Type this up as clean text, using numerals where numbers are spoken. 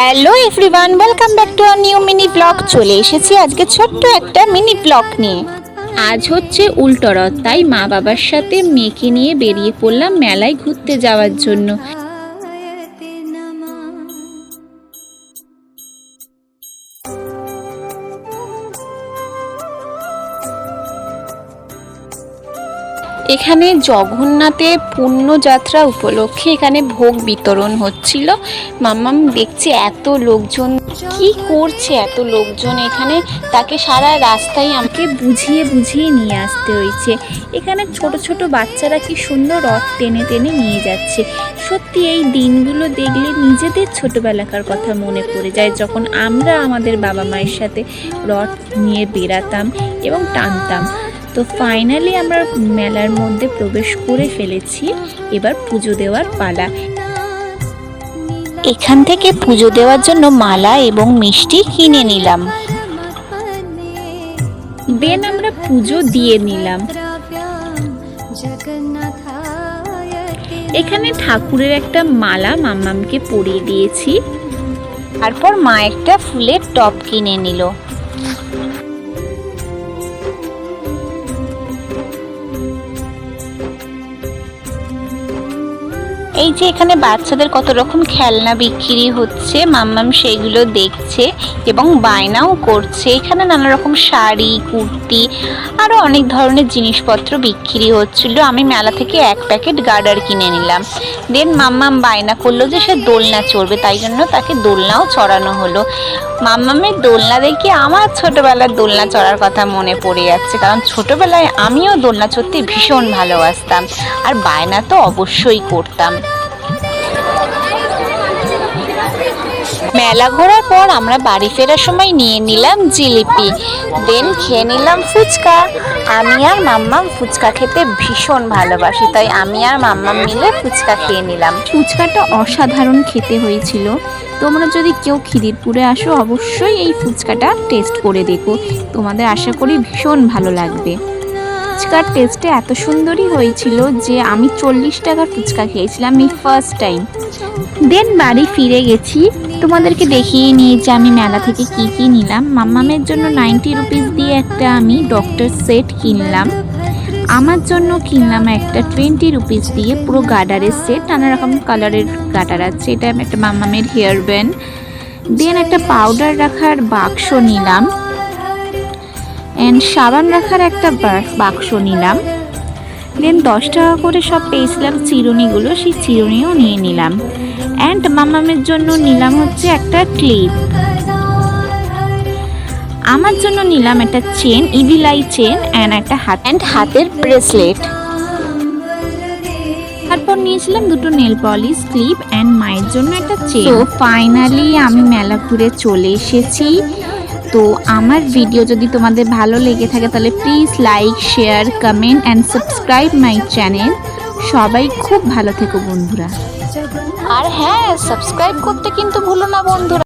Hello everyone, welcome back to a new mini blog. চলে এসেছি আজকে ছোট্ট একটা মিনি ব্লগ নিয়ে। আজ হচ্ছে উল্টোরথ, তাই মা বাবার সাথে মেয়েকে নিয়ে বেরিয়ে পড়লাম মেলায় ঘুরতে যাওয়ার জন্য। এখানে জগন্নাথের পুণ্যযাত্রা উপলক্ষে এখানে ভোগ বিতরণ হচ্ছিল। মাম্মাম দেখছে এত লোকজন কি করছে, এত লোকজন এখানে, তাকে সারা রাস্তায় আমাকে বুঝিয়ে বুঝিয়ে নিয়ে আসতে হয়েছে। এখানে ছোট ছোট বাচ্চারা কি সুন্দর রথ টেনে টেনে নিয়ে যাচ্ছে। সত্যি এই দিনগুলো দেখলে নিজেদের ছোটবেলাকার কথা মনে পড়ে যায়, যখন আমরা আমাদের বাবা মায়ের সাথে রথ নিয়ে বেরাতাম এবং টানতাম। তো ফাইনালি আমরা মেলার মধ্যে প্রবেশ করে ফেলেছি। এবার পুজো দেওয়ার পালা। এখান থেকে পুজো দেওয়ার জন্য মালা এবং মিষ্টি কিনে নিলাম। দেন আমরা পুজো দিয়ে নিলাম। এখানে ঠাকুরের একটা মালা মাম্মামকে পরিয়ে দিয়েছি। তারপর মা একটা ফুলের টব কিনে নিল। এই যে এখানে বাচ্চাদের কত রকম খেলনা বিক্রি হচ্ছে, মাম্মাম সেইগুলো দেখছে এবং বায়নাও করছে। এখানে নানা রকম শাড়ি, কুর্তি, আরও অনেক ধরনের জিনিসপত্র বিক্রি হচ্ছিল। আমি মেলা থেকে এক প্যাকেট গার্ডার কিনে নিলাম। দেন মাম্মাম বায়না করলো যে সে দোলনা চড়বে, তাই জন্য তাকে দোলনাও চড়ানো হলো। মাম্মামের দোলনা দেখে আমার ছোটবেলার দোলনা চড়ার কথা মনে পড়ে যাচ্ছে, কারণ ছোটবেলায় আমিও দোলনা চড়তে ভীষণ ভালোবাসতাম, আর বায়না তো অবশ্যই করতাম। মেলা ঘোরার পর আমরা বাড়ি ফেরার সময় নিয়ে নিলাম জিলিপি, দেন খেয়ে নিলাম ফুচকা। আমি আর মাম্মাম ফুচকা খেতে ভীষণ ভালোবাসি, তাই আমি আর মাম্মাম মিলে ফুচকা খেয়ে নিলাম। ফুচকাটা অসাধারণ খেতে হয়েছিল। তোমরা যদি কেউ খিদিরপুরে আসো অবশ্যই এই ফুচকাটা টেস্ট করে দেখো, তোমাদের আশা করি ভীষণ ভালো লাগবে। ফুচকার টেস্টে এত সুন্দরই হয়েছিল যে আমি 40 টাকার ফুচকা খেয়েছিলাম এই ফার্স্ট টাইম। দেন বাড়ি ফিরে গেছি, তোমাদেরকে দেখিয়ে নিয়েছি আমি মেলা থেকে কি কি নিলাম। মাম্মামের জন্য 90 রুপিস দিয়ে একটা আমি ডক্টর সেট কিনলাম। আমার জন্য কিনলাম একটা 20 রুপিস দিয়ে পুরো গার্ডারের সেট, নানা রকম কালারের গার্ডার আছে। এটা একটা মাম্মামের হেয়ার ব্যান্ড। দেন একটা পাউডার রাখার বাক্স নিলাম, অ্যান্ড সাবান রাখার একটা বাক্স নিলাম। দেন 10 টাকা করে সব পেয়েছিলাম চিরুনিগুলো, সেই চিরুনিও নিয়ে নিলাম। অ্যান্ড মাম্মামের জন্য নিলাম হচ্ছে একটা ক্লিপ। আমার জন্য নিলাম একটা চেন, ইভিলাই চেন, অ্যান্ড একটা হাতের ব্রেসলেট। তারপর নিয়েছিলাম দুটো নেল পলিশ ক্লিপ অ্যান্ড মায়ের জন্য একটা চেন। তো ফাইনালি আমি মেলা ঘুরে চলে এসেছি। তো আমার ভিডিও যদি তোমাদের ভালো লেগে থাকে তাহলে please like, share, comment and subscribe my channel. সবাই খুব ভালো থেকো বন্ধুরা। আর হ্যাঁ, সাবস্ক্রাইব করতে কিন্তু ভুলো না বন্ধুরা।